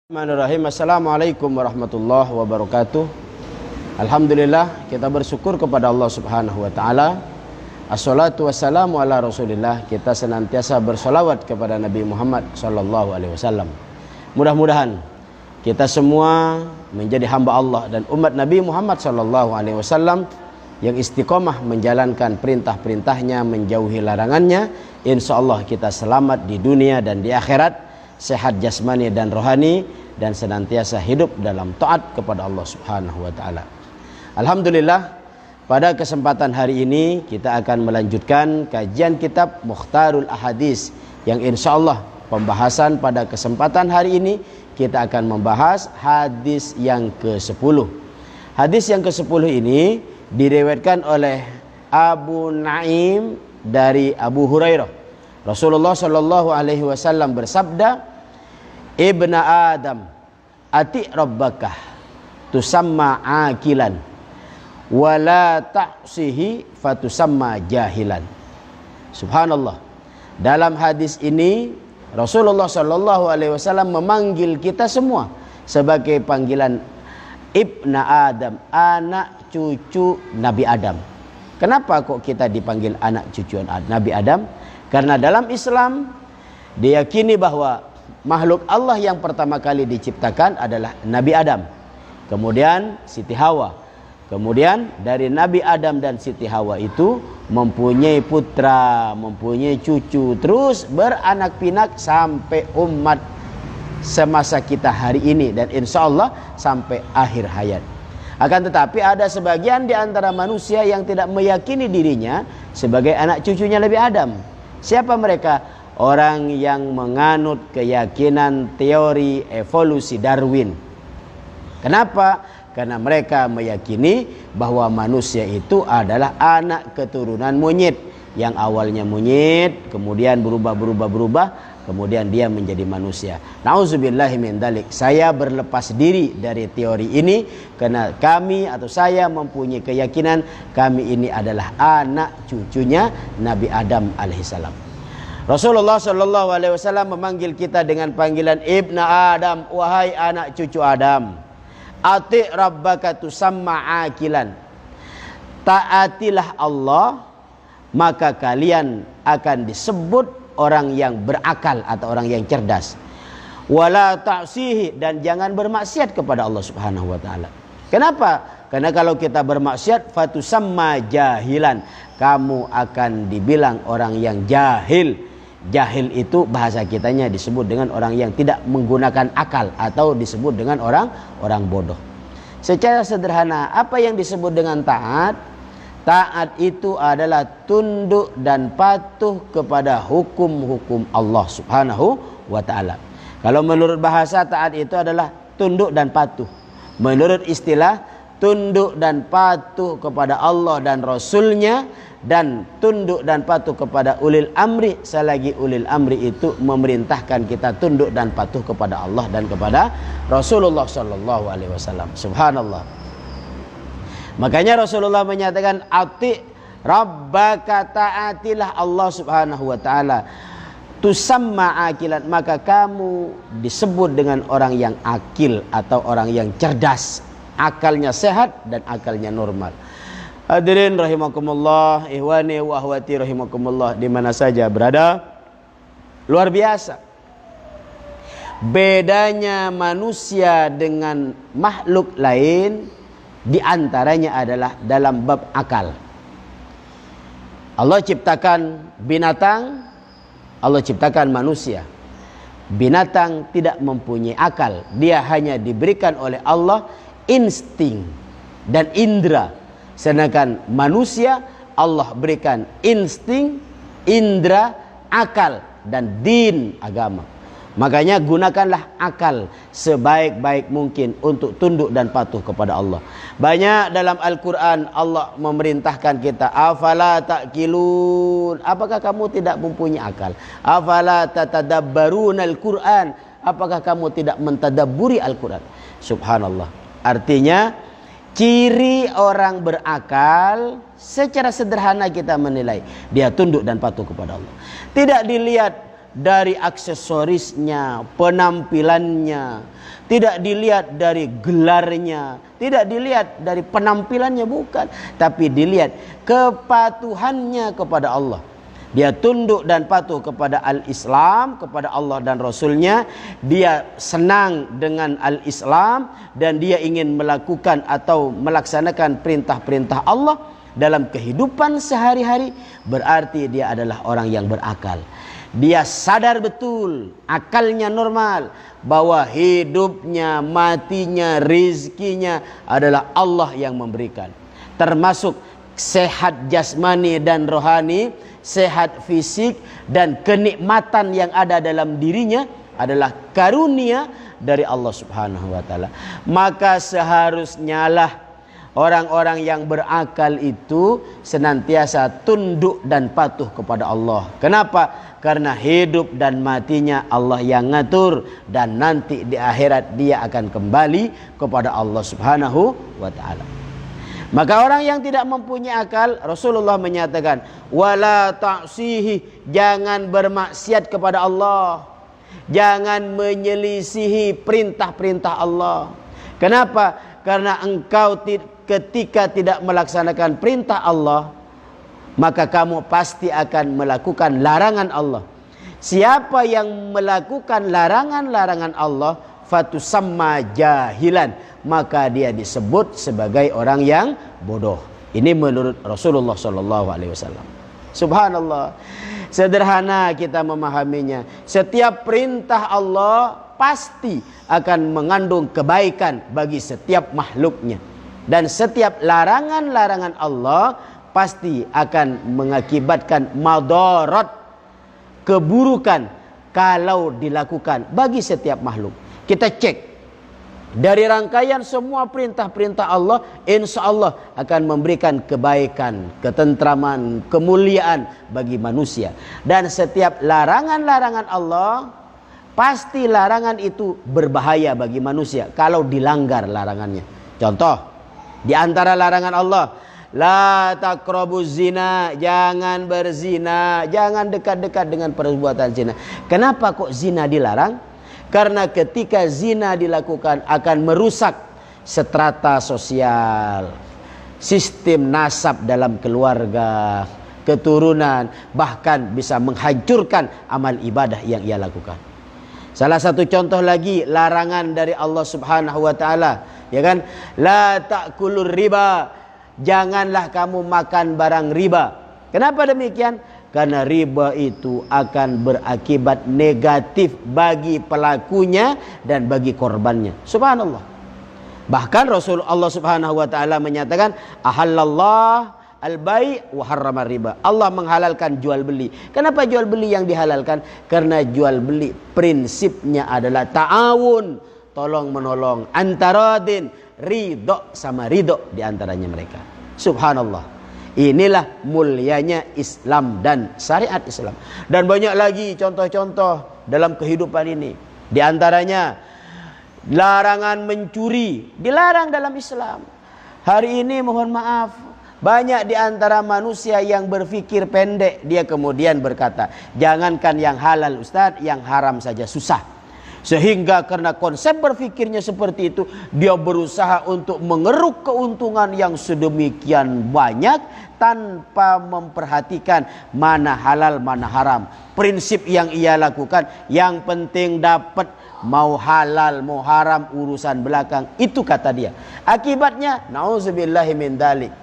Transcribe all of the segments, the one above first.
Bismillahirrahmanirrahim. Assalamualaikum warahmatullahi wabarakatuh. Alhamdulillah, kita bersyukur kepada Allah Subhanahu wa taala. Assalatu wassalamu ala Rasulillah. Kita senantiasa bersolawat kepada Nabi Muhammad sallallahu alaihi wasallam. Mudah-mudahan kita semua menjadi hamba Allah dan umat Nabi Muhammad sallallahu alaihi wasallam yang istiqomah menjalankan perintah-perintahnya, menjauhi larangannya. Insyaallah kita selamat di dunia dan di akhirat, sehat jasmani dan rohani, dan senantiasa hidup dalam taat kepada Allah Subhanahu wa taala. Alhamdulillah, pada kesempatan hari ini kita akan melanjutkan kajian kitab Mukhtarul Ahadits yang insyaallah pembahasan pada kesempatan hari ini kita akan membahas hadis yang ke-10. Hadis yang ke-10 ini diriwayatkan oleh Abu Naim dari Abu Hurairah. Rasulullah sallallahu alaihi wasallam bersabda, "Ibna Adam, ati rabbakah tusamma akilan wa la ta'sihi fatusamma jahilan." Subhanallah. Dalam hadis ini Rasulullah sallallahu alaihi wasallam memanggil kita semua sebagai panggilan Ibna Adam, anak cucu Nabi Adam. Kenapa kok kita dipanggil anak cucu Nabi Adam? Karena dalam Islam diyakini bahwa makhluk Allah yang pertama kali diciptakan adalah Nabi Adam, kemudian Siti Hawa, kemudian dari Nabi Adam dan Siti Hawa itu mempunyai putra, mempunyai cucu, terus beranak pinak sampai umat semasa kita hari ini dan insya Allah sampai akhir hayat. Akan tetapi ada sebagian di antara manusia yang tidak meyakini dirinya sebagai anak cucunya Nabi Adam. Siapa mereka? Orang yang menganut keyakinan teori evolusi Darwin. Kenapa? Karena mereka meyakini bahwa manusia itu adalah anak keturunan monyet, yang awalnya monyet, kemudian berubah, kemudian dia menjadi manusia. Nauzubillahi min dzalik. Saya berlepas diri dari teori ini karena kami atau saya mempunyai keyakinan kami ini adalah anak cucunya Nabi Adam alaihissalam. Rasulullah sallallahu alaihi wasallam memanggil kita dengan panggilan Ibna Adam, wahai anak cucu Adam. Ati rabbaka tusamma akilan. Taatilah Allah, maka kalian akan disebut orang yang berakal atau orang yang cerdas. Wala ta'sihi, dan jangan bermaksiat kepada Allah Subhanahu wa taala. Kenapa? Karena kalau kita bermaksiat fatusamma jahilan, kamu akan dibilang orang yang jahil. Jahil itu bahasa kitanya disebut dengan orang yang tidak menggunakan akal atau disebut dengan orang bodoh. Secara sederhana, apa yang disebut dengan taat? Taat itu adalah tunduk dan patuh kepada hukum-hukum Allah Subhanahu wa taala. Kalau menurut bahasa, taat itu adalah tunduk dan patuh. Menurut istilah, tunduk dan patuh kepada Allah dan Rasulnya, dan tunduk dan patuh kepada ulil amri, selagi ulil amri itu memerintahkan kita tunduk dan patuh kepada Allah dan kepada Rasulullah sallallahu alaihi wasallam. Subhanallah. Makanya Rasulullah menyatakan ati rabbaka, taatilah Allah Subhanahu wa taala. Tusamma akilan, maka kamu disebut dengan orang yang akil atau orang yang cerdas, akalnya sehat dan akalnya normal. Hadirin rahimakumullah, ihwani wa ahwati rahimakumullah, di mana saja berada. Luar biasa bedanya manusia dengan makhluk lain, di antaranya adalah dalam bab akal. Allah ciptakan binatang, Allah ciptakan manusia. Binatang tidak mempunyai akal, dia hanya diberikan oleh Allah insting dan indera. Sedangkan manusia Allah berikan insting, indera, akal, dan din, agama. Makanya gunakanlah akal sebaik-baik mungkin untuk tunduk dan patuh kepada Allah. Banyak dalam Al-Quran Allah memerintahkan kita, afala ta'qilun, apakah kamu tidak mempunyai akal? Afala tatadabbarun Al-Quran, apakah kamu tidak mentadabburi Al-Quran? Subhanallah. Artinya ciri orang berakal secara sederhana kita menilai dia tunduk dan patuh kepada Allah. Tidak dilihat dari aksesorisnya, penampilannya, tidak dilihat dari gelarnya, tidak dilihat dari penampilannya, bukan, tapi dilihat kepatuhannya kepada Allah. Dia tunduk dan patuh kepada al-Islam, kepada Allah dan Rasulnya. Dia senang dengan al-Islam dan dia ingin melakukan atau melaksanakan perintah-perintah Allah dalam kehidupan sehari-hari. Berarti dia adalah orang yang berakal. Dia sadar betul, akalnya normal, bahwa hidupnya, matinya, rizkinya adalah Allah yang memberikan. Termasuk sehat jasmani dan rohani, sehat fisik, dan kenikmatan yang ada dalam dirinya adalah karunia dari Allah Subhanahu wa taala. Maka seharusnya lah orang-orang yang berakal itu senantiasa tunduk dan patuh kepada Allah. Kenapa? Karena hidup dan matinya Allah yang ngatur, dan nanti di akhirat dia akan kembali kepada Allah Subhanahu wa taala. Maka orang yang tidak mempunyai akal, Rasulullah menyatakan, wala ta'sihi, jangan bermaksiat kepada Allah, jangan menyelisihi perintah-perintah Allah. Kenapa? Karena engkau ketika tidak melaksanakan perintah Allah, maka kamu pasti akan melakukan larangan Allah. Siapa yang melakukan larangan-larangan Allah, fatusamma jahilan, maka dia disebut sebagai orang yang bodoh. Ini menurut Rasulullah SAW. Subhanallah, sederhana kita memahaminya. Setiap perintah Allah pasti akan mengandung kebaikan bagi setiap makhluknya, dan setiap larangan-larangan Allah pasti akan mengakibatkan madarat, keburukan kalau dilakukan bagi setiap makhluk. Kita cek dari rangkaian semua perintah-perintah Allah, insya Allah akan memberikan kebaikan, ketentraman, kemuliaan bagi manusia. Dan setiap larangan-larangan Allah, pasti larangan itu berbahaya bagi manusia kalau dilanggar larangannya. Contoh, di antara larangan Allah, la taqrabuz zina, jangan berzina, jangan dekat-dekat dengan perbuatan zina. Kenapa kok zina dilarang? Karena ketika zina dilakukan akan merusak strata sosial, sistem nasab dalam keluarga, keturunan, bahkan bisa menghancurkan amal ibadah yang ia lakukan. Salah satu contoh lagi larangan dari Allah Subhanahu wa taala, ya kan? La ta'kulur riba, janganlah kamu makan barang riba. Kenapa demikian? Karena riba itu akan berakibat negatif bagi pelakunya dan bagi korbannya. Subhanallah. Bahkan Rasulullah Subhanahu wa taala menyatakan, ahallallah al-bai' wa harrama riba. Allah menghalalkan jual beli. Kenapa jual beli yang dihalalkan? Karena jual beli prinsipnya adalah ta'awun, tolong menolong, antaradin, ridho sama ridho di antaranya mereka. Subhanallah. Inilah mulianya Islam dan syariat Islam. Dan banyak lagi contoh-contoh dalam kehidupan ini. Di antaranya larangan mencuri dilarang dalam Islam. Hari ini mohon maaf, banyak di antara manusia yang berpikir pendek. Dia kemudian berkata, jangankan yang halal Ustaz, yang haram saja susah. Sehingga karena konsep berfikirnya seperti itu, dia berusaha untuk mengeruk keuntungan yang sedemikian banyak tanpa memperhatikan mana halal mana haram. Prinsip yang ia lakukan, yang penting dapat, mau halal mau haram urusan belakang, itu kata dia. Akibatnya nauzubillahi min dzalik,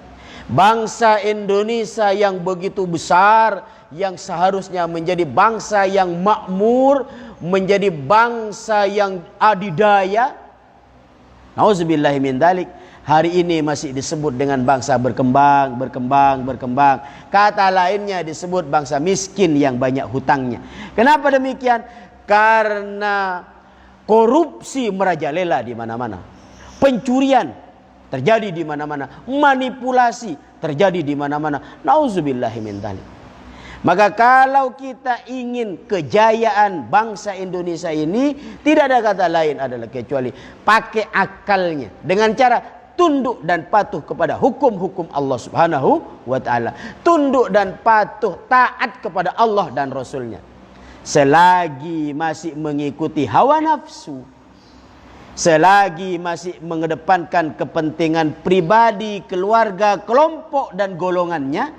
bangsa Indonesia yang begitu besar, yang seharusnya menjadi bangsa yang makmur, menjadi bangsa yang adidaya, nauzubillahi min dzalik, hari ini masih disebut dengan bangsa berkembang. Kata lainnya disebut bangsa miskin yang banyak hutangnya. Kenapa demikian? Karena korupsi merajalela di mana-mana. Pencurian terjadi di mana-mana, manipulasi terjadi di mana-mana. Nauzubillahi min dzalik. Maka kalau kita ingin kejayaan bangsa Indonesia ini, tidak ada kata lain adalah kecuali pakai akalnya dengan cara tunduk dan patuh kepada hukum-hukum Allah Subhanahu wa taala. Tunduk dan patuh, taat kepada Allah dan Rasulnya. selagi masih mengikuti hawa nafsu, selagi masih mengedepankan kepentingan pribadi, keluarga, kelompok dan golongannya,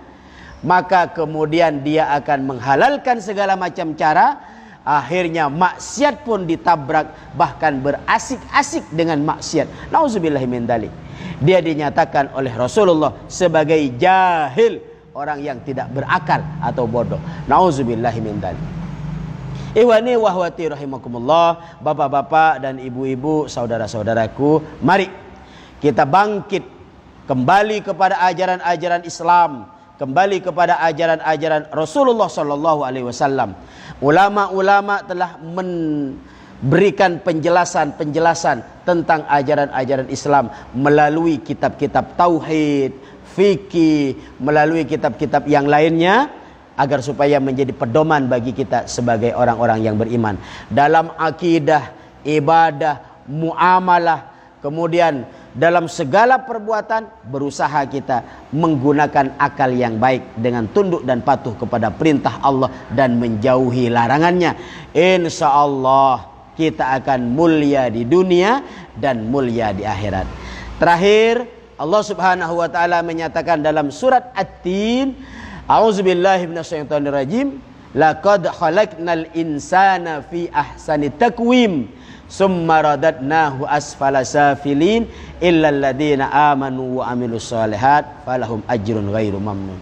maka kemudian dia akan menghalalkan segala macam cara. Akhirnya maksiat pun ditabrak, bahkan berasik-asik dengan maksiat. Nauzubillahi min dzalik. Dia dinyatakan oleh Rasulullah sebagai jahil, orang yang tidak berakal atau bodoh. Nauzubillahi min dzalik. Ikhwani wa akhwati rahimakumullah, bapak-bapak dan ibu-ibu, saudara-saudaraku, mari kita bangkit kembali kepada ajaran-ajaran Islam, kembali kepada ajaran-ajaran Rasulullah sallallahu alaihi wasallam. Ulama-ulama telah memberikan penjelasan-penjelasan tentang ajaran-ajaran Islam melalui kitab-kitab tauhid, fikih, melalui kitab-kitab yang lainnya, agar supaya menjadi pedoman bagi kita sebagai orang-orang yang beriman dalam akidah, ibadah, muamalah, kemudian dalam segala perbuatan berusaha kita menggunakan akal yang baik dengan tunduk dan patuh kepada perintah Allah dan menjauhi larangannya. Insya Allah kita akan mulia di dunia dan mulia di akhirat. Terakhir, Allah Subhanahu wa taala menyatakan dalam surat At-Tin, a'udzubillahi minasyaitonirrajim, laqad khalaqnal insana fi ahsani taqwim summa radadnahu asfala safilin illal ladzina amanu wa amilus solihat falahum ajrun ghairu mamnun.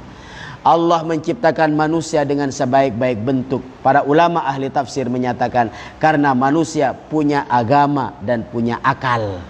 Allah menciptakan manusia dengan sebaik-baik bentuk. Para ulama ahli tafsir menyatakan karena manusia punya agama dan punya akal.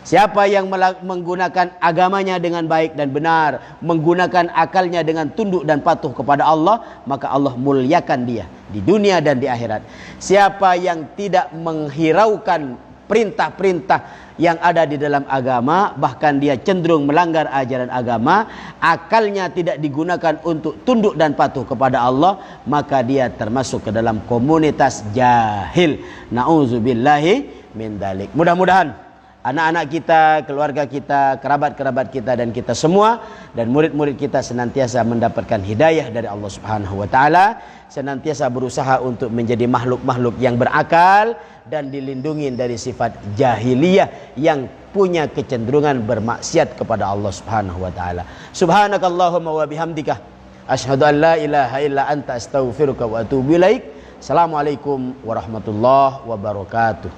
Siapa yang menggunakan agamanya dengan baik dan benar, menggunakan akalnya dengan tunduk dan patuh kepada Allah, maka Allah muliakan dia di dunia dan di akhirat. Siapa yang tidak menghiraukan perintah-perintah yang ada di dalam agama, bahkan dia cenderung melanggar ajaran agama, akalnya tidak digunakan untuk tunduk dan patuh kepada Allah, maka dia termasuk ke dalam komunitas jahil. Nauzubillahi min dzalik. Mudah-mudahan anak-anak kita, keluarga kita, kerabat-kerabat kita dan kita semua dan murid-murid kita senantiasa mendapatkan hidayah dari Allah Subhanahu wa taala, senantiasa berusaha untuk menjadi makhluk-makhluk yang berakal dan dilindungi dari sifat jahiliyah yang punya kecenderungan bermaksiat kepada Allah Subhanahu wa taala. Subhanakallahumma wa bihamdika asyhadu an la ilaha illa anta astaghfiruka wa atubu ilaik. Assalamualaikum warahmatullahi wabarakatuh.